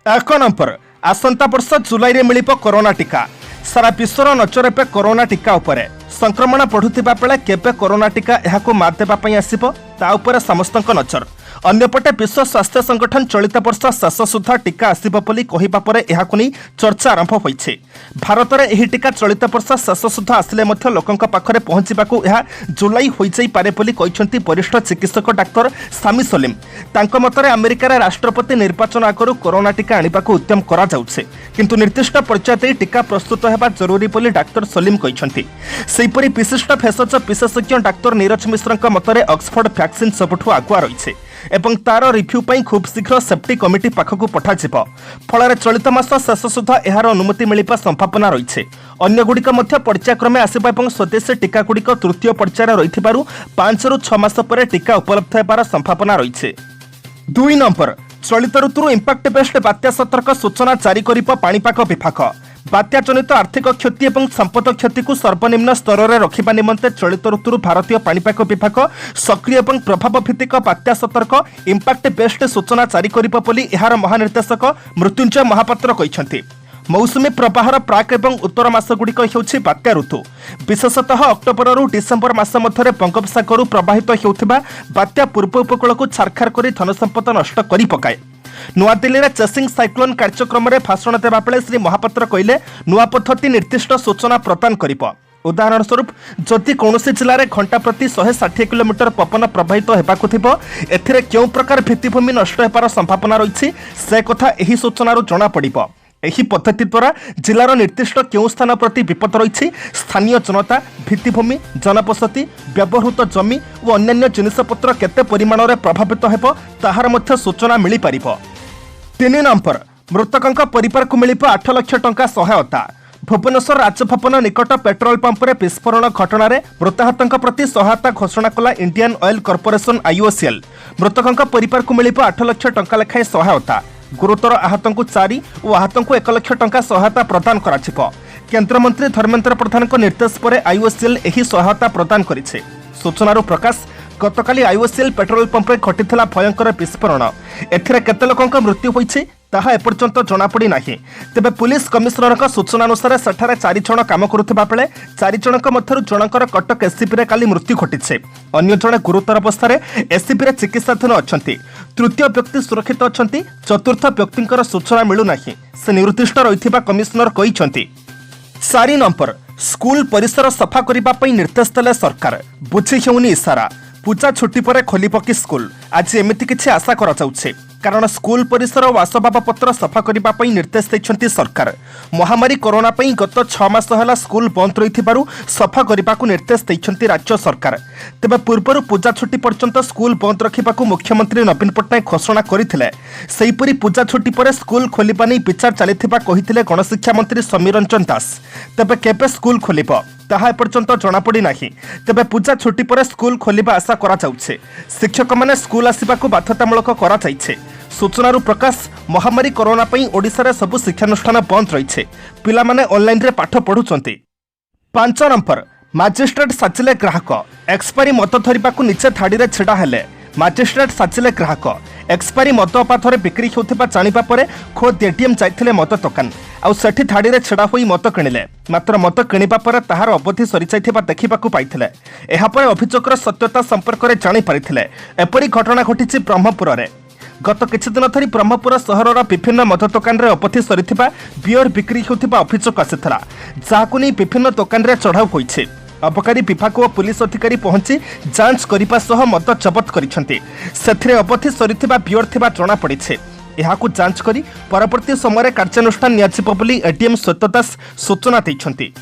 एक नंबर आसंता वर्ष जुलाई रे मिलिप कोरोना टीका। सारा विश्वर नजर एवं कोरोना टीका उपरे संक्रमण बढ़ुवा बेले केबे कोरोना टीका यहां मात देवाई आसब ता उपरे समस्तक नजर। अन्यपटे विश्व स्वास्थ्य संगठन चलित वर्ष शेष सुधा टीका आसब बोली कहवा पर यह चर्चा आरंभ होइछे। भारत में यह टीका चलित वर्ष शेष सुधा आसिले लोकों पाखरे पहुंचवाक यह जुलाई हो पारे बोली कहते वरिष्ठ चिकित्सक डाक्तर सामी सलीम। तांको मतरे अमेरिकार राष्ट्रपति निर्वाचन आगु कोरोना टीका आने उद्यम करा जाउछे, किंतु निर्दिष्ट पर्याय दे टीका प्रस्तुत होगा जरूरी बोली डाक्तर सलीम कहते। सेहीपरि विशिष्ट भेषज विशेषज्ञ डाक्तर नीरज मिश्र मतरे ऑक्सफोर्ड वैक्सीन सबुठु आगुआ रही एवं तार रिव्यू पाई खूब शीघ्र सेफ्टी कमिटी पाखक पठाଯିब। फल चलित मास शेष सुधा यार अनुमति मिलिबा संभावना रही। अन्य गुड़िक पर्यायक्रमे आसिबा एवं स्वदेशी टीका गुड़िक तृतीय पर्यायर रही 5 ରୁ 6 मास पर टीका उपलब्ध होबार संभावना रही। 2 नंबर चलित ऋतु इंपैक्ट बेस्ड बात्या सतर्क सूचना जारी करिब पाणीपाग विभाग। बात्या जनित आर्थिक क्षति और संपद क्षति को सर्वनिम्न स्तर में रखा निमंते चलित ऋतु भारतीय पाणीपाग विभाग सक्रिय और प्रभाव भित्तिक बात्या सतर्क इंपैक्ट बेस्ड सूचना जारी करिब बोली एहार महानिर्देशक मृत्युंजय महापात्र कहते। मौसुमी प्रवाहर प्राक और उत्तर मासगुड़िक होउछि बात्या ऋतु। विशेषतः अक्टोबर ରୁ डिसेम्बर मास मध्य बंगोपसागर प्रवाहित होउथिबा बात्या पूर्व उपकूल को छारखार कर धनसंपद नष्ट कर पकाए। नुआदिल्ली में चेसिंग साइक्लोन कार्यक्रम में भाषण देवा बेले श्री महापात्र कहले नुआ पद्धति निर्दिष्ट सूचना प्रदान करिब। उदाहरण स्वरूप जदि कौन जिले में घंटा प्रति 160 किलोमीटर पवन प्रवाहित होगाकू थिबो एथिरे केउ प्रकार भित्तिभूमि नष्ट होबार संभावना रही से कथा एही सूचनारू जना पड़िबो। एही पद्धति द्वारा जिलार निर्दिष्ट केउ स्थान प्रति विपद रही स्थानीय जनता भित्तिभूमि जनबसति व्यवहृत जमी और अन्य जिनिसपत्र केते परिमाण में प्रभावित हेबो ताहार मध्य सूचना मिली पारिबो। 3 नंबर मृतकों परिवार को मिलिब 8 लाख टंका सहायता। भुवनेश्वर राजभवन निकट पेट्रोल पंप रे विस्फोरण घटना रे मृताहतों प्रति सहायता घोषणा कला इंडियन ऑयल कॉर्पोरेशन IOCL। मृतकों परिवार को मिलिब 8 लाख टंका लेखाएं सहायता। गुरुतर आहतों को 4 और आहतों को 1 लाख टंका सहायता प्रदान कराजिब। केंद्रमंत्री धर्मेंद्र प्रधान निर्देश पर IOCL एही सहायता प्रदान करिछे। सूचनारू प्रकाश गतकाली IOCL पेट्रोल पंप रे घटिथिला भयंकर विस्फोरण एथिरे केते लोकंक मृत्यु होईछि ताहा एपर्यंत जनापड़ी नाही। तेबे पुलिस कमिशनर सूचना अनुसार सेठारे 4 जण काम करुथिबा बेले 4 जनक मध्यरु जनकर कटक एससीपी रे काली मृत्यु घटिछे। अन्य जणे गुरुतर अवस्था एससीपी रे चिकित्साधीन अछंती। तृतीय व्यक्ति सुरक्षित अछंती। चतुर्थ व्यक्तिंकर सूचना मिलु नाही से निर्दिष्ट रहिथिबा कमिशनर कहिसंती। 4 नंबर स्कूल परिसर सफा करिबा पई निर्देश देले सरकार। बुझी हेउनी इशारा। पूजा छुट्टी पर खोलिब कि स्कूल आज एमिति किछि आशा करा जाउछे कारण स्कूल परिसर और आसबाबपत्र सफा करिबा पई निर्देश दैछंती सरकार। महामारी कोरोना पई गत 6 मास हला स्कूल बंद रहिथिबारु सफा करिबाकू निर्देश दैछंती राज्य सरकार। तेबे पूर्वरु पूजा छुट्टी पर्यंत स्कूल बंद रखिबाकू मुख्यमंत्री नवीन पट्टनायक घोषणा करथिले। सेहीपरि पूजा छुट्टी पर स्कूल खोलिबा नै विचार चलिथिबा कहिथिले गणशिक्षा मंत्री समीर रंजन दास। तेबे केबे स्कूल खोलिब ताहा एपर्यंत जनापड़ी नाही। तेबे पूजा छुट्टी पर स्कूल खोलिबा आशा करा जाउछे। शिक्षक माने स्कूल आसिबाकू बाध्यतामूलक करा जाइछे। सूचनारू प्रकाश महामारी कोरोना पई ओडिसा रे सब शिक्षानुष्ठान बंद रहिछे। पिला माने ऑनलाइन रे पाठ पढुचंती। 5 नंबर मजिस्ट्रेट साचिले ग्राहक एक्सपायरी मत धरिबाकू निचे धाड़ी रे छिड़ा हेले। मजिस्ट्रेट साचिले ग्राहक एक्सपायरी मत अपाधरे बिक्री होउथिबा जानिबा परे खोद एटीएम जाइथिले मत दुकान आउ सेठी धाड़ी रे छिड़ा होई मत किणिले। मात्र मत किणिबा परे ताहार अवधि सरी जाइथिबा देखिबाकू पाइथिले। एहा परे अभियोगर सत्यता संपर्क रे जानि पारिथिले। एपरि घटना घटिछि ब्रह्मपुर रे। गत किछि दिन धरी ब्रह्मपुर सहरर विभिन्न मद दुकान रे अवधि सरीथिबा बियर बिक्री होउथिबा अभियोग आसिथिला जाहाकू नै विभिन्न दुकान रे चढ़ाऊ होइछि। अबकारी विभाग और पुलिस अधिकारी पहुंची जांच करने सह मद जबत करिसेंती। सेथिरे अवधि सरीथिबा बियर थिबा जणा पड़िछे। एहाकू जांच करी परवर्ती समय कार्यानुष्ठान नियाजिब बोली एडीएम श्वेतदास सूचना दैछंती।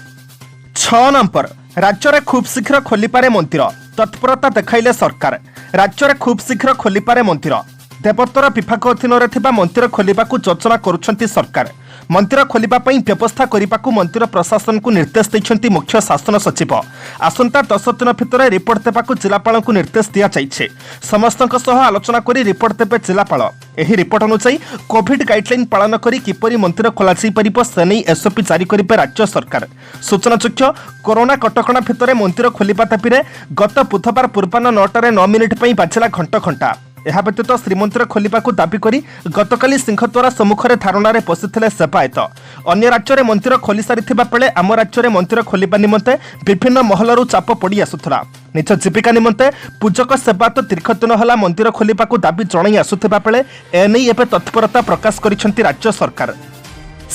6 नंबर राज्य में खूब शीघ्र खोलिपारे मंदिर तत्परता देखाइले सरकार। राज्य में खूब शीघ्र खोलिपारे मंदिर देवोत्तर विभाग अधीन में मंदिर खोलिबाकू योजना करुछंती सरकार। मंदिर खोलिबा पई व्यवस्था करिबाकू मंदिर प्रशासन को निर्देश दैछंती मुख्य शासन सचिव। आसंता 10 दिन भितर रिपोर्ट देबाकू जिलापाल को निर्देश दिया जाइछे। समस्तक सह आलोचना करी रिपोर्ट देबे जिलापाल। एही रिपोर्ट अनुसार कोविड गाइडलाइन पालन करी किपरि मंदिर खोला जाई परिबो से नै एसओपी जारी करिबे राज्य सरकार। सूचनायोग्य कोरोना कटकणा भितर मंदिर खोलिबा दाबीरे गत बुधवार पूर्वाह्न 9:09 पई बाजिला घंटा ଏହା ବ୍ୟତୀତ ଶ୍ରୀମନ୍ଦିର ଖୋଲିବାକୁ ଦାବି କରି ଗତକାଲି ସିଂହଦ୍ୱାର ସମ୍ମୁଖରେ ଧାରଣାରେ ବସିଥିଲେ ସେବାୟତ। ଅନ୍ୟ ରାଜ୍ୟରେ ମନ୍ଦିର ଖୋଲି ସାରିଥିବା ବେଳେ ଆମ ରାଜ୍ୟରେ ମନ୍ଦିର ଖୋଲିବା ନିମନ୍ତେ ବିଭିନ୍ନ ମହଲରୁ ଚାପ ପଡ଼ି ଆସୁଥିଲା। ନିଜ ଜୀବିକା ନିମନ୍ତେ ପୂଜକ ସେବାୟତ ଦୀର୍ଘ ଦିନ ହେଲା ମନ୍ଦିର ଖୋଲିବାକୁ ଦାବି ଜଣାଇ ଆସୁଥିବା ବେଳେ ଏନେଇ ଏବେ ତତ୍ପରତା ପ୍ରକାଶ କରିଛନ୍ତି ରାଜ୍ୟ ସରକାର।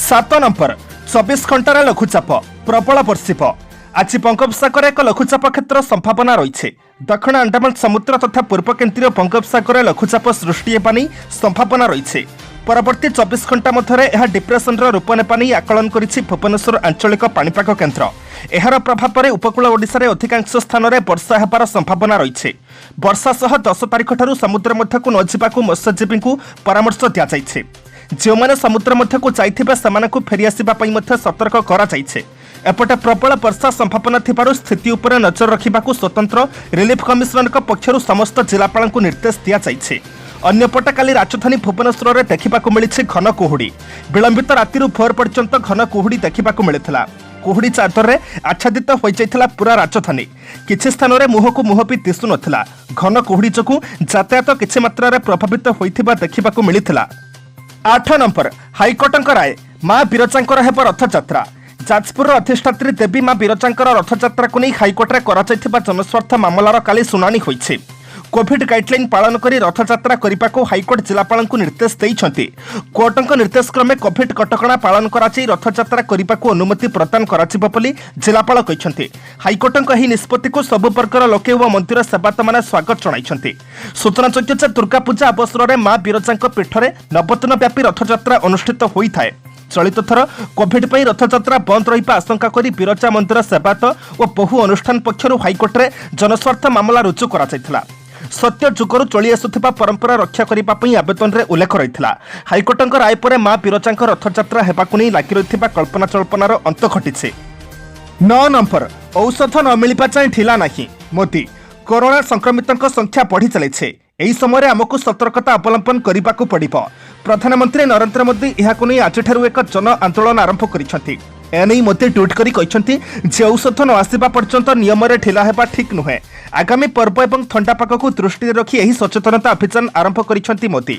7 ନମ୍ବର 24 ଘଣ୍ଟାର ଲଘୁଚାପ ପ୍ରବଳ ବର୍ଷିବ। ଆଜି ବଙ୍ଗୋପସାଗରରେ ଏକ ଲଘୁଚାପ କ୍ଷେତ୍ର ସମ୍ଭାବନା ରହିଛି। ଦକ୍ଷିଣ ଆଣ୍ଡାମାନ ସମୁଦ୍ର ତଥା ପୂର୍ବ କେନ୍ଦ୍ରୀୟ ବଙ୍ଗୋପସାଗରରେ ଲଘୁଚାପ ସୃଷ୍ଟି ହେବା ନେଇ ସମ୍ଭାବନା ରହିଛି। ପରବର୍ତ୍ତୀ 24 ଘଣ୍ଟା ମଧ୍ୟରେ ଏହା ଡିପ୍ରେସନର ରୂପ ନେବା ନେଇ ଆକଳନ କରିଛି ଭୁବନେଶ୍ୱର ଆଞ୍ଚଳିକ ପାଣିପାଗ କେନ୍ଦ୍ର। ଏହାର ପ୍ରଭାବରେ ଉପକୂଳ ଓଡ଼ିଶାରେ ଅଧିକାଂଶ ସ୍ଥାନରେ ବର୍ଷା ହେବାର ସମ୍ଭାବନା ରହିଛି। ବର୍ଷା ସହ 10 ତାରିଖଠାରୁ ସମୁଦ୍ର ମଧ୍ୟକୁ ନ ଯିବାକୁ ମତ୍ସ୍ୟଜୀବୀଙ୍କୁ ପରାମର୍ଶ ଦିଆଯାଇଛି। ଯେଉଁମାନେ ସମୁଦ୍ର ମଧ୍ୟକୁ ଯାଇଥିବେ ସେମାନଙ୍କୁ ଫେରିଆସିବା ପାଇଁ ମଧ୍ୟ ସତର୍କ କରାଯାଇଛି। ଏପଟେ ପ୍ରବଳ ବର୍ଷା ସମ୍ଭାବନା ଥିବାରୁ ସ୍ଥିତି ଉପରେ ନଜର ରଖିବାକୁ ସ୍ୱତନ୍ତ୍ର ରିଲିଫ କମିଶନରଙ୍କ ପକ୍ଷରୁ ସମସ୍ତ ଜିଲ୍ଲାପାଳଙ୍କୁ ନିର୍ଦ୍ଦେଶ ଦିଆଯାଇଛି। ଅନ୍ୟପଟେ କାଲି ରାଜଧାନୀ ଭୁବନେଶ୍ୱରରେ ଦେଖିବାକୁ ମିଳିଛି ଘନ କୁହୁଡ଼ି। ବିଳମ୍ବିତ ରାତିରୁ ଭୋର ପର୍ଯ୍ୟନ୍ତ ଘନ କୁହୁଡ଼ି ଦେଖିବାକୁ ମିଳିଥିଲା। କୁହୁଡ଼ି ଚାଦରରେ ଆଚ୍ଛାଦିତ ହୋଇଯାଇଥିଲା ପୁରା ରାଜଧାନୀ। କିଛି ସ୍ଥାନରେ ମୁହଁକୁ ମୁହଁ ବି ଦିଶୁନଥିଲା। ଘନ କୁହୁଡ଼ି ଯୋଗୁଁ ଯାତାୟାତ କିଛି ମାତ୍ରାରେ ପ୍ରଭାବିତ ହୋଇଥିବା ଦେଖିବାକୁ ମିଳିଥିଲା। 8 ନମ୍ବର ହାଇକୋର୍ଟଙ୍କ ରାୟ ମା ବିରଜାଙ୍କର ହେବ ରଥଯାତ୍ରା। ଯାଜପୁରର ଅଧିଷ୍ଠାତ୍ରୀ ଦେବୀ ମା ବିରଜାଙ୍କର ରଥଯାତ୍ରାକୁ ନେଇ ହାଇକୋର୍ଟରେ କରାଯାଇଥିବା ଜନସ୍ୱାର୍ଥ ମାମଲାର କାଲି ଶୁଣାଣି ହୋଇଛି। କୋଭିଡ୍ ଗାଇଡ୍ଲାଇନ୍ ପାଳନ କରି ରଥଯାତ୍ରା କରିବାକୁ ହାଇକୋର୍ଟ ଜିଲ୍ଲାପାଳଙ୍କୁ ନିର୍ଦ୍ଦେଶ ଦେଇଛନ୍ତି। କୋର୍ଟଙ୍କ ନିର୍ଦ୍ଦେଶ କ୍ରମେ କୋଭିଡ୍ କଟକଣା ପାଳନ କରାଯାଇ ରଥଯାତ୍ରା କରିବାକୁ ଅନୁମତି ପ୍ରଦାନ କରାଯିବ ବୋଲି ଜିଲ୍ଲାପାଳ କହିଛନ୍ତି। ହାଇକୋର୍ଟଙ୍କ ଏହି ନିଷ୍ପତ୍ତିକୁ ସବୁ ବର୍ଗର ଲୋକେ ଓ ମନ୍ଦିର ସେବାୟତମାନେ ସ୍ୱାଗତ ଜଣାଇଛନ୍ତି। ସୂଚନାଯୋଗ୍ୟ ଯେ ଦୁର୍ଗାପୂଜା ଅବସରରେ ମା ବିରଜାଙ୍କ ପୀଠରେ 9 ଦିନ ବ୍ୟାପୀ ରଥଯାତ୍ରା ଅନୁଷ୍ଠିତ ହୋଇଥାଏ। ଚଳିତ ଥର କୋଭିଡ୍ ପାଇଁ ରଥଯାତ୍ରା ବନ୍ଦ ରହିବା ଆଶଙ୍କା କରି ବିରଜା ମନ୍ଦିର ସେବାୟତ ଓ ବହୁ ଅନୁଷ୍ଠାନ ପକ୍ଷରୁ ହାଇକୋର୍ଟରେ ଜନସ୍ୱାର୍ଥ ମାମଲା ରୁଜୁ କରାଯାଇଥିଲା। ସତ୍ୟ ଯୁଗରୁ ଚଳି ଆସୁଥିବା ପରମ୍ପରା ରକ୍ଷା କରିବା ପାଇଁ ଆବେଦନରେ ଉଲ୍ଲେଖ ରହିଥିଲା। ହାଇକୋର୍ଟଙ୍କ ରାୟ ପରେ ମା ବିରଜାଙ୍କ ରଥଯାତ୍ରା ହେବାକୁ ନେଇ ଲାଗି ରହିଥିବା କଳ୍ପନା ଚଳ୍ପନାର ଅନ୍ତ ଘଟିଛି। 9 ନମ୍ବର ଔଷଧ ନ ମିଳିବା ଯାଏଁ ଢିଲା ନାହିଁ ମୋଦି। କରୋନା ସଂକ୍ରମିତଙ୍କ ସଂଖ୍ୟା ବଢ଼ି ଚାଲିଛି। ଏହି ସମୟରେ ଆମକୁ ସତର୍କତା ଅବଲମ୍ବନ କରିବାକୁ ପଡ଼ିବ। ପ୍ରଧାନମନ୍ତ୍ରୀ ନରେନ୍ଦ୍ର ମୋଦି ଏହାକୁ ନେଇ ଆଜିଠାରୁ ଏକ ଜନ ଆନ୍ଦୋଳନ ଆରମ୍ଭ କରିଛନ୍ତି। ଏନେଇ ମୋଦି ଟ୍ୱିଟ୍ କରି କହିଛନ୍ତି ଯେ ଔଷଧ ନ ଆସିବା ପର୍ଯ୍ୟନ୍ତ ନିୟମରେ ଢିଲା ହେବା ଠିକ୍ ନୁହେଁ। ଆଗାମୀ ପର୍ବ ଏବଂ ଥଣ୍ଡା ପାଗକୁ ଦୃଷ୍ଟିରେ ରଖି ଏହି ସଚେତନତା ଅଭିଯାନ ଆରମ୍ଭ କରିଛନ୍ତି ମୋଦି।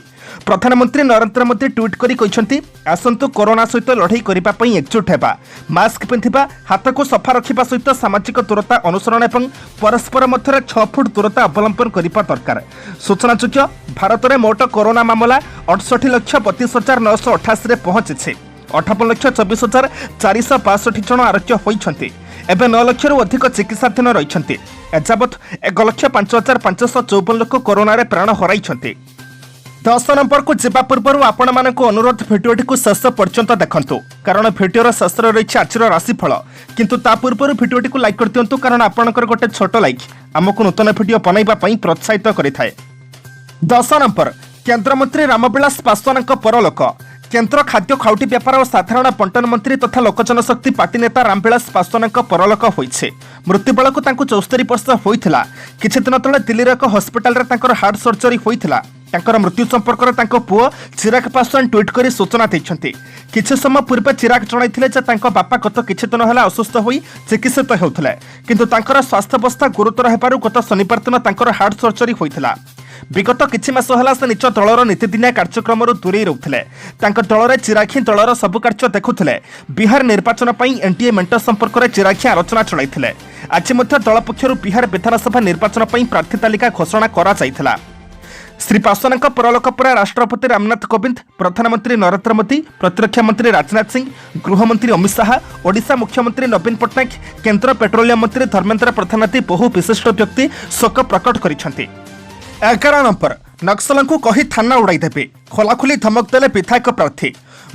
ପ୍ରଧାନମନ୍ତ୍ରୀ ନରେନ୍ଦ୍ର ମୋଦି ଟ୍ୱିଟ୍ କରି କହିଛନ୍ତି ଆସନ୍ତୁ କରୋନା ସହିତ ଲଢ଼େଇ କରିବା ପାଇଁ ଏକଜୁଟ ହେବା। ମାସ୍କ ପିନ୍ଧିବା, ହାତକୁ ସଫା ରଖିବା ସହିତ ସାମାଜିକ ଦୂରତା ଅନୁସରଣ ଏବଂ ପରସ୍ପର ମଧ୍ୟରେ 6 ଫୁଟ ଦୂରତା ଅବଲମ୍ବନ କରିବା ଦରକାର। ସୂଚନାଯୋଗ୍ୟ ଭାରତରେ ମୋଟ କରୋନା ମାମଲା 68,32,988ରେ ପହଞ୍ଚିଛି। 58,24,462 ଜଣ ଆରୋଗ୍ୟ ହୋଇଛନ୍ତି। ଏବେ 9 ଲକ୍ଷରୁ ଅଧିକ ଚିକିତ୍ସାଧୀନ ରହିଛନ୍ତି। ଏଯାବତ୍ 1,05,554 ଲୋକ କରୋନାରେ ପ୍ରାଣ ହରାଇଛନ୍ତି। 10 ନମ୍ବରକୁ ଯିବା ପୂର୍ବରୁ ଆପଣମାନଙ୍କୁ ଅନୁରୋଧ ଭିଡିଓଟିକୁ ଶେଷ ପର୍ଯ୍ୟନ୍ତ ଦେଖନ୍ତୁ, କାରଣ ଭିଡିଓର ଶେଷରେ ରହିଛି ଆଜିର ରାଶିଫଳ। କିନ୍ତୁ ତା ପୂର୍ବରୁ ଭିଡିଓଟିକୁ ଲାଇକ୍ କରିଦିଅନ୍ତୁ, କାରଣ ଆପଣଙ୍କର ଗୋଟେ ଛୋଟ ଲାଇକ୍ ଆମକୁ ନୂତନ ଭିଡିଓ ବନାଇବା ପାଇଁ ପ୍ରୋତ୍ସାହିତ କରିଥାଏ। 10 ନମ୍ବର କେନ୍ଦ୍ରମନ୍ତ୍ରୀ ରାମବିଳାସ ପାସୱାନଙ୍କ ପରଲୋକ। କେନ୍ଦ୍ର ଖାଦ୍ୟ ଖାଉଟି ବ୍ୟାପାର ଓ ସାଧାରଣ ବଣ୍ଟନ ମନ୍ତ୍ରୀ ତଥା ଲୋକଜନଶକ୍ତି ପାର୍ଟି ନେତା ରାମବିଳାସ ପାସୱାନଙ୍କ ପରଲୋକ ହୋଇଛି। ମୃତ୍ୟୁବେଳକୁ ତାଙ୍କୁ 74 ବର୍ଷ ହୋଇଥିଲା। କିଛି ଦିନ ତଳେ ଦିଲ୍ଲୀର ଏକ ହସ୍ପିଟାଲରେ ତାଙ୍କର ହାର୍ଟ ସର୍ଜରୀ ହୋଇଥିଲା। ତାଙ୍କର ମୃତ୍ୟୁ ସମ୍ପର୍କରେ ତାଙ୍କ ପୁଅ ଚିରାଗ ପାସୱାନ ଟ୍ୱିଟ୍ କରି ସୂଚନା ଦେଇଛନ୍ତି। କିଛି ସମୟ ପୂର୍ବେ ଚିରାଗ ଜଣାଇଥିଲେ ଯେ ତାଙ୍କ ବାପା ଗତ କିଛି ଦିନ ହେଲା ଅସୁସ୍ଥ ହୋଇ ଚିକିତ୍ସିତ ହେଉଥିଲେ, କିନ୍ତୁ ତାଙ୍କର ସ୍ୱାସ୍ଥ୍ୟାବସ୍ଥା ଗୁରୁତର ହେବାରୁ ଗତ ଶନିବାର ଦିନ ତାଙ୍କର ହାର୍ଟ ସର୍ଜରୀ ହୋଇଥିଲା। ବିଗତ କିଛି ମାସ ହେଲା ସେ ନିଜ ଦଳର ନୀତିଦିନିଆ କାର୍ଯ୍ୟକ୍ରମରୁ ଦୂରେଇ ରହୁଥିଲେ। ତାଙ୍କ ଦଳରେ ଚିରାଗ ହିଁ ଦଳର ସବୁ କାର୍ଯ୍ୟ ଦେଖୁଥିଲେ। ବିହାର ନିର୍ବାଚନ ପାଇଁ ଏନ୍ଡିଏ ମେଣ୍ଟ ସମ୍ପର୍କରେ ଚିରାଗ ହିଁ ଆଲୋଚନା ଚଳାଇଥିଲେ। ଆଜି ମଧ୍ୟ ଦଳ ପକ୍ଷରୁ ବିହାର ବିଧାନସଭା ନିର୍ବାଚନ ପାଇଁ ପ୍ରାର୍ଥୀ ତାଲିକା ଘୋଷଣା କରାଯାଇଥିଲା। ଶ୍ରୀ ପାସୱାନଙ୍କ ପରଲୋକ ପରେ ରାଷ୍ଟ୍ରପତି ରାମନାଥ କୋବିନ୍ଦ, ପ୍ରଧାନମନ୍ତ୍ରୀ ନରେନ୍ଦ୍ର ମୋଦି, ପ୍ରତିରକ୍ଷା ମନ୍ତ୍ରୀ ରାଜନାଥ ସିଂ, ଗୃହମନ୍ତ୍ରୀ ଅମିତ ଶାହା, ଓଡ଼ିଶା ମୁଖ୍ୟମନ୍ତ୍ରୀ ନବୀନ ପଟ୍ଟନାୟକ, କେନ୍ଦ୍ର ପେଟ୍ରୋଲିୟମ ମନ୍ତ୍ରୀ ଧର୍ମେନ୍ଦ୍ର ପ୍ରଧାନ ଆଦି ବହୁ ବିଶିଷ୍ଟ ବ୍ୟକ୍ତି ଶୋକ ପ୍ରକଟ କରିଛନ୍ତି। 11 ନମ୍ବର ନକ୍ସଲଙ୍କୁ କହି ଥାନା ଉଡ଼ାଇଦେବେ, ଖୋଲାଖୋଲି ଧମକ ଦେଲେ ବିଧାୟକ ପ୍ରାର୍ଥୀ।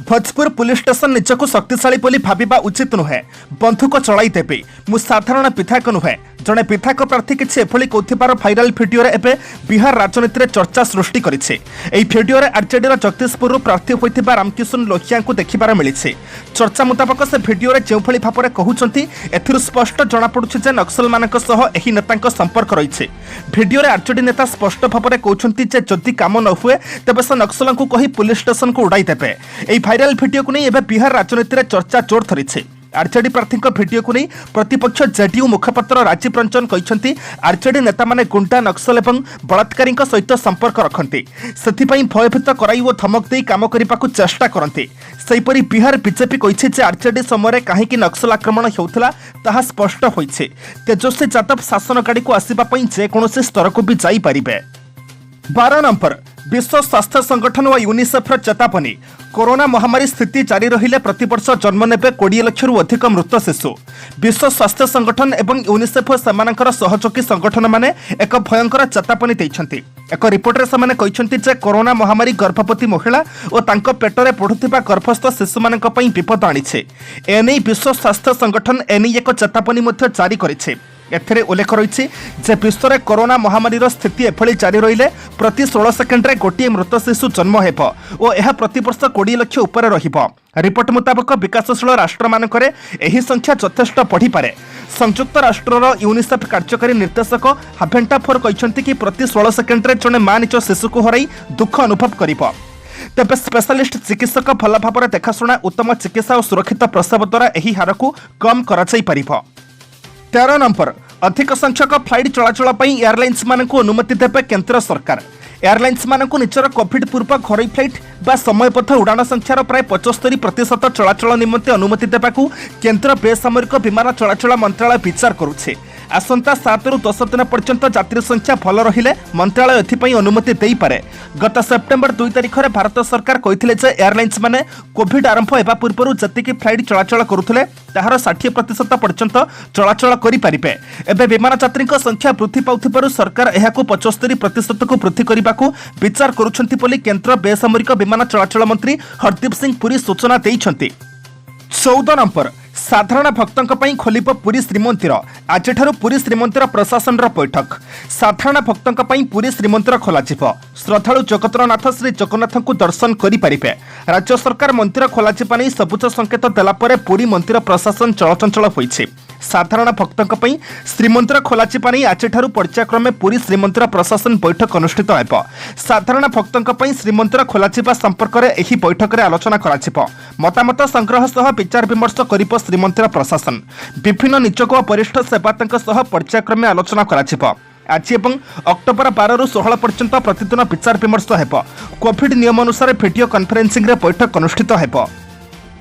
ଭୋଜପୁର ପୁଲିସ ଷ୍ଟେସନ ନିଜକୁ ଶକ୍ତିଶାଳୀ ବୋଲି ଭାବିବା ଉଚିତ ନୁହେଁ। ବନ୍ଧୁକ ଚଳାଇଦେବେ। ମୁଁ ସାଧାରଣ ବିଧାୟକ ନୁହେଁ, ଜଣେ ବିଧାୟକ ପ୍ରାର୍ଥୀ କିଛି ଏଭଳି କହୁଥିବାର ଭାଇରାଲ ଭିଡିଓରେ ଏବେ ବିହାର ରାଜନୀତିରେ ଚର୍ଚ୍ଚା ସୃଷ୍ଟି କରିଛି। ଏହି ଭିଡିଓରେ ଆର୍ଜେଡିର ଜଗଦୀଶପୁରରୁ ପ୍ରାର୍ଥୀ ହୋଇଥିବା ରାମକିଶନ ଲୋହିଆଙ୍କୁ ଦେଖିବାର ମିଳିଛି। ଚର୍ଚ୍ଚା ମୁତାବକ ସେ ଭିଡିଓରେ ଯେଉଁଭଳି ଭାବରେ କହୁଛନ୍ତି, ଏଥିରୁ ସ୍ପଷ୍ଟ ଜଣାପଡ଼ୁଛି ଯେ ନକ୍ସଲମାନଙ୍କ ସହ ଏହି ନେତାଙ୍କ ସମ୍ପର୍କ ରହିଛି। ଭିଡିଓରେ ଆର୍ଜେଡି ନେତା ସ୍ପଷ୍ଟ ଭାବରେ କହୁଛନ୍ତି ଯେ ଯଦି କାମ ନ ହୁଏ ତେବେ ସେ ନକ୍ସଲଙ୍କୁ କହି ପୁଲିସ ଷ୍ଟେସନକୁ ଉଡ଼ାଇଦେବେ। ଏହି ଭାଇରାଲ ଭିଡିଓକୁ ନେଇ ଏବେ ବିହାର ରାଜନୀତିରେ ଚର୍ଚ୍ଚା ଜୋର ଧରିଛି। आरजेडी प्रार्थी भिडियो को नहीं प्रतिपक्ष जेडीयू मुखपात्र राजीव रंजन कहते आरजेडी नेता माने गुंडा नक्सल और बलात्कारी सहित संपर्क रखते से भयभीत कराई और धमक दे कम करने को चेष्टा करते। सेहीपरि बिहार बीजेपी कही आरजेडी समय कहीं नक्सल आक्रमण होता ताहा स्पष्ट होइछे। तेजस्वी यादव शासन गाड़ी को आसवाई जेकोसी स्तर को भी जापारे। 12 नंबर विश्व स्वास्थ्य संगठन और यूनिसेफ चेतावनी कोरोना महामारी स्थिति जारी रहिले प्रतिवर्ष जन्म नेबे 20 लाख अधिक मृत शिशु। विश्व स्वास्थ्य संगठन एवं यूनिसेफ सेमानकर सहयोगी संगठन माने एक भयंकर चेतावनी दैछन्ति। एक रिपोर्ट से कहते जे कोरोना महामारी गर्भवती महिला और तांको पेटरे पढ़ुथिबा गर्भस्थ शिशु मानक पई विपद आनिछे। एने विश्व स्वास्थ्य संगठन एने एक चेतावनी मध्ये जारी करिछे। एथिरे उल्लेख रही विश्व में कोरोना महामारी स्थिति एभली जारी रहिले प्रति 16 सेकेंड्रे गोटे मृत शिशु जन्म हेब और यह प्रतिवर्ष 20 लाख उपर रहिबो। रिपोर्ट मुताबक विकासशील राष्ट्र मानकरे एही संख्या यथेष्ट बढ़ी पारे। संयुक्त राष्ट्रर यूनिसेफ कार्यकारी निर्देशक हाभेंटाफोर कहते कि प्रति 16 सेकेंड्रे जड़े मां निज शिशु को हराई दुख अनुभव करिबो। तेबे स्पेशलिस्ट चिकित्सक भल भाव देखाशुना उत्तम चिकित्सा और सुरक्षित प्रसव द्वारा एही हार को कम कराई पारिबो। 13 नंबर अधिक संख्यक फ्लाइट चलाचल पर एयरलाइंस मानक अनुमति देवे केंद्र सरकार। एयरलाइंस मानक निजर कोविड पूर्व घरोई फ्लाइट बा समयबद्ध उड़ान संख्यार प्राय 75% चलाचल निमंते अनुमति देवाकू केंद्र बेसामरिक विमान चलाचल मंत्रालय विचार करुछे। आसंता 7 रु 10 दिन पर्यंत यात्री संख्या भल रहिले मंत्रालय एथिपई अनुमति देई पारे। गत सेप्टेम्बर 2 तारिख में भारत सरकार कहिथिले जे एयरलाइंस माने कोविड आरंभ हेबा पूर्व जतिकि फ्लाइट चलाचल करुथिले ताहार 60% पर्यंत चलाचल करि पारिबे। एबे विमान यात्री संख्या वृद्धि पाउथिबारु सरकार एहाकू 75% को वृद्धि करबाकू विचार करुछंती बोली केंद्र बेसामरिक विमान चलाचल मंत्री हरदीप सिंह पुरी सूचना देइछंती। 14 नंबर साधारण भक्तों पई खोलिब पुरी श्रीमंदिर। आज पुरी श्रीमंदिर प्रशासन बैठक। साधारण भक्तों पई पुरी श्रीमंदिर खोलाजिब। श्रद्धालु जगतरनाथ श्री जगन्नाथ को दर्शन करें। राज्य सरकार मंदिर खोलाजिबा नहीं सबुज संकेत देला परे पुरी मंदिर प्रशासन चलचंचल होइछे। साधारण भक्तों पई श्रीमंदिर खोलाजिबा नहीं आज पर्यायक्रमे पुरी श्रीमंदिर प्रशासन बैठक अनुष्ठित हेब। साधारण भक्तों पई श्रीमंदिर खोलाजिबा संपर्क में एही बैठक में आलोचना कराजिब। मतामत संग्रह सह विचार विमर्श करिब श्रीमंदिर प्रशासन। विभिन्न निजोग और वरिष्ठ सेवायतों सह पर्यायक्रमे आलोचना कराजिब। आज एवं अक्टोबर 12 रु 16 पर्यंत प्रतिदिन विचार विमर्श हेब। कोविड नियम अनुसार वीडियो कॉन्फ्रेंसिंग रे बैठक अनुष्ठित हेब।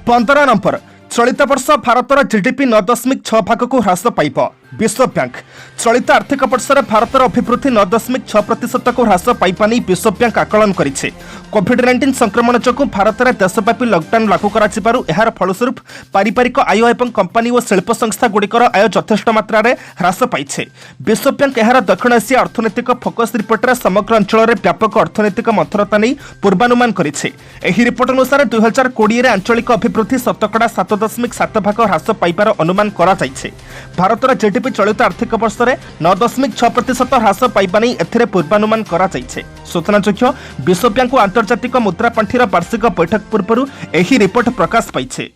15 नंबर चलित वर्ष भारतर जीडीपी 9.6 भाग को ह्रास पाइब। विश्व बैंक चलित आर्थिक वर्ष में भारतर अभिवृद्धि 9.6% को ह्रास पाइबा नहीं विश्व बैंक आकलन करिछे। कोविड-19 संक्रमण जोगु भारत में देशव्यापी लॉकडाउन लागू कराजिबारु एहार फलस्वरूप पारिवारिक आय एवं कंपानी और शिल्प संस्था गुड़िकर आय यथेष्ट मात्रा रे ह्रास पाइछे। विश्व बैंक एहार दक्षिण एशिया अर्थनैतिक फोकस रिपोर्ट रे समग्र अंचल में व्यापक अर्थनैतिक मंथरता नहीं पूर्वानुमान करिछे। एही रिपोर्ट अनुसार 2020 रे आंचलिक अभिवृद्धि 7.7 भाग ह्रास पाइबार अनुमान करा जाइछे। भारतर जीडीपी चलित आर्थिक वर्ष में 9.6% ह्रास पाइबा नहीं एथिरे पूर्वानुमान करा जाइछे। सूचनायोग्य विश्व बैंक और आंतर्जातिक मुद्रा पांठीर वार्षिक बैठक पूर्व एही रिपोर्ट प्रकाश पाइछे।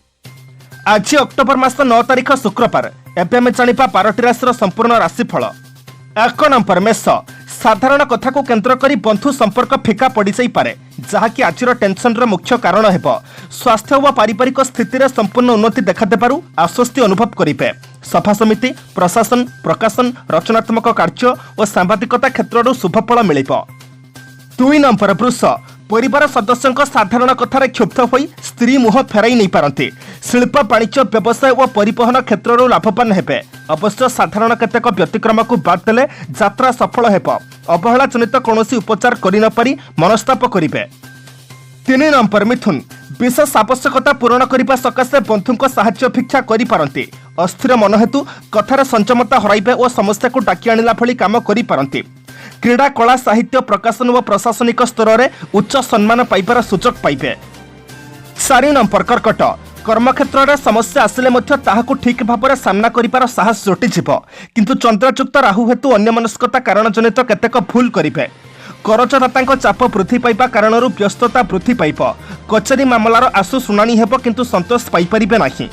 आज अक्टोबर मास 9 तारिख शुक्रवार। एबे आमे जानिबा 12टी राशिर संपूर्ण राशिफल। 1 नंबर मेष साधारण कथा को केंद्र करी बंधु संपर्क फिका पड़ जाइपारे जहाँकि आज टेंशन रो मुख्य कारण हेब। स्वास्थ्य व पारिवारिक स्थिति रे संपूर्ण उन्नति देखा देबारु आश्वस्ति अनुभव करिबे। सभा समिति प्रशासन प्रकाशन रचनात्मक कार्य और सांबादिकता क्षेत्र शुभफल मिलिब। 2 नंबर वृष परिवार सदस्यों साधारण कथार क्षुब्ध होई स्त्री मुह फेराई नहीं पारती। शिल्प वाणिज्य व्यवसाय और परिवहन क्षेत्र लाभवान हेबे। अवश्य साधारण केतेक व्यतिक्रम को बाद देले यात्रा सफल हेब। अवहेला जनित कौनसी उपचार करि न पारि मनस्ताप करिबे। 3 नंबर मिथुन विशेष आवश्यकता पूरण करने सकाशे बंधुक साहाय्य भिक्षा करि पारंती। अस्थिर मन हेतु कथार संयमता हराइबे और समस्या को डाकी आनिला भली काम करि पारंती। क्रीड़ा कला साहित्य प्रकाशन और प्रशासनिक स्तर में उच्च सम्मान पाइबार सुजोग पाइबे। 4 नंबर कर्कट कर्मक्षेत्र में समस्या आसिले मध्य ताहाकु ठीक भाव में सामना करिबार साहस जुटिजिब। किंतु चंद्रयुक्त राहु हेतु अन्यमनस्कता कारण जनित केतेक भूल करिबे। करजदाता चाप वृद्धि पाइबा कारण व्यस्तता वृद्धि पाइब। कचेरी मामलार आसु शुणाणी हेब किंतु संतोष पाइपारिबे नाही।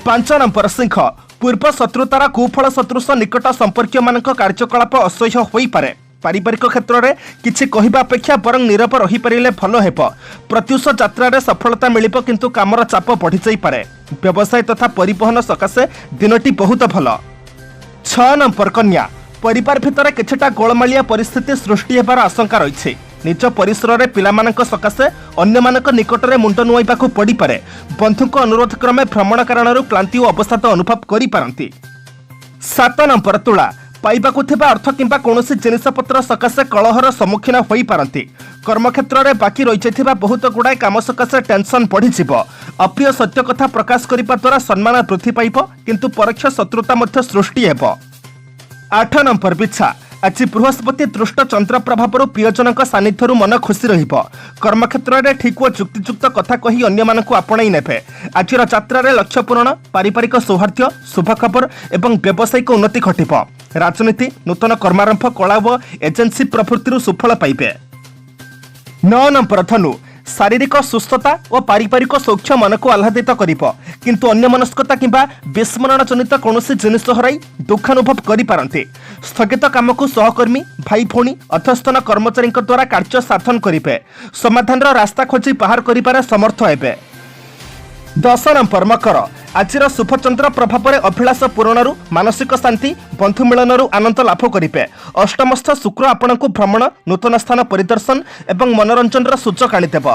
5 नंबर सिंह पूर्व शत्रुतार कुफल सदृश निकट संपर्क मान कार्यकलाप असह्य हो पारे। पारिवारिक क्षेत्र में किछि कहिबा अपेक्षा बरং नीरव रही पारिले भल हेब। प्रत्युष यात्रा सफलता मिलिब किंतु कामर चाप बढ़ी जाई पारे। व्यवसाय तथा परिवहन सकाशे दिनटी बहुत भल। 6 नंबर कन्या परिवार भितर किछटा गोलमालिया परिस्थिति सृष्टि हेबार आशंका रही। निज परिसर में पिलामानक सकाशे अन्य मानक निकट में मुंड नुआइबाकू पड़ी पारे। बंधुक अनुरोध क्रमे भ्रमण कारण क्लांति और अवसाद अनुभव करि पारंती। 7 नंबर तुला पाइबाकू थिबा अर्थ किंबा कोनोसी जिनिसपत्र सकाशे कलहर सम्मुखीन होई पारंती। कर्मक्षेत्र में बाकी रही बहुत गुड़ाए काम सकाशे टेंशन बढ़ी। अप्रिय सत्य कथा प्रकाश करने द्वारा सम्मान वृद्धि पाइब किंतु परोक्ष शत्रुता मध्य सृष्टि हेब। 8 नंबर बिछा आज बृहस्पति दृष्ट चंद्र प्रभाव प्रियजन सानिध्य मन खुशी रहिब। कर्मक्षेत्र में ठीक और जुक्तियुक्त कथा कही अन्य मानक आपणाई नेबे। आज यात्रा लक्ष्य पूरण पारिवारिक सौहार्द्य शुभ खबर एवं व्यावसायिक उन्नति घटिब। राजनीति नूतन कर्मारंभ कला व एजेन्सी प्रभृति सुफल पाइबे। 9 नंबर धनु शारीरिक सुस्थता और पारिवारिक सौख्य मन को आह्लादित करिब किंतु अन्य मनस्कता किंबा विस्मरण जनित कौनसी जिनिस हराई दुखानुभव करि पारंती। स्थगित काम को सहकर्मी भाई भौणी अध्यस्थन कर्मचारी द्वारा कार्य साधन करिबे। समाधान रास्ता खोजी बाहर करिबार समर्थ हेबे। 10 नंबर मकर आज शुभचंद्र प्रभाव में अभिलाष पूरणु मानसिक शांति बंधु मिलन आनंद लाभ करेंगे। अष्टमस्थ शुक्र आपण को भ्रमण नूतन स्थान परिदर्शन एवं मनोरंजन सुजोग आनीदेव।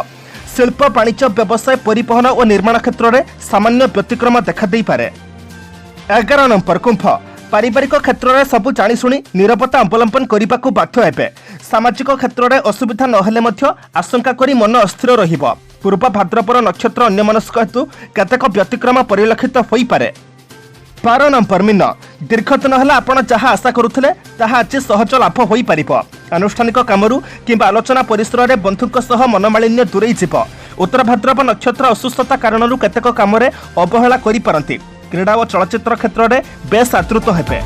शिल्प वाणिज्य व्यवसाय परिवहन और निर्माण क्षेत्र में सामान्य व्यतिक्रम देखा पारे। 11 नंबर कुंभ पारिवारिक क्षेत्र में सबू जाशुणी नीरवता अवलंबन करने को बाध्य हेबे। सामाजिक क्षेत्र में असुविधा नहेले आशंका करी मन अस्थिर रहिब। पूर्व भाद्रपर नक्षत्र अन्यमनस्क हेतु केतेक व्यतिक्रम परिलक्षित हो पारे। 12 नंबर मीन दीर्घ दिन है आपण जहाँ आशा करुले ताहा आज सहज लाभ हो पार। आनुष्ठानिक कामरू किंबा आलोचना परिसर में बंधुक सह मनमालिन्य दूरे जीव। उत्तर भाद्रप नक्षत्र असुस्थता कारण केतेक काम अवहेला करि पारंती। क्रीड़ा और चलचित्र क्षेत्र में बेस आदृत हेबे।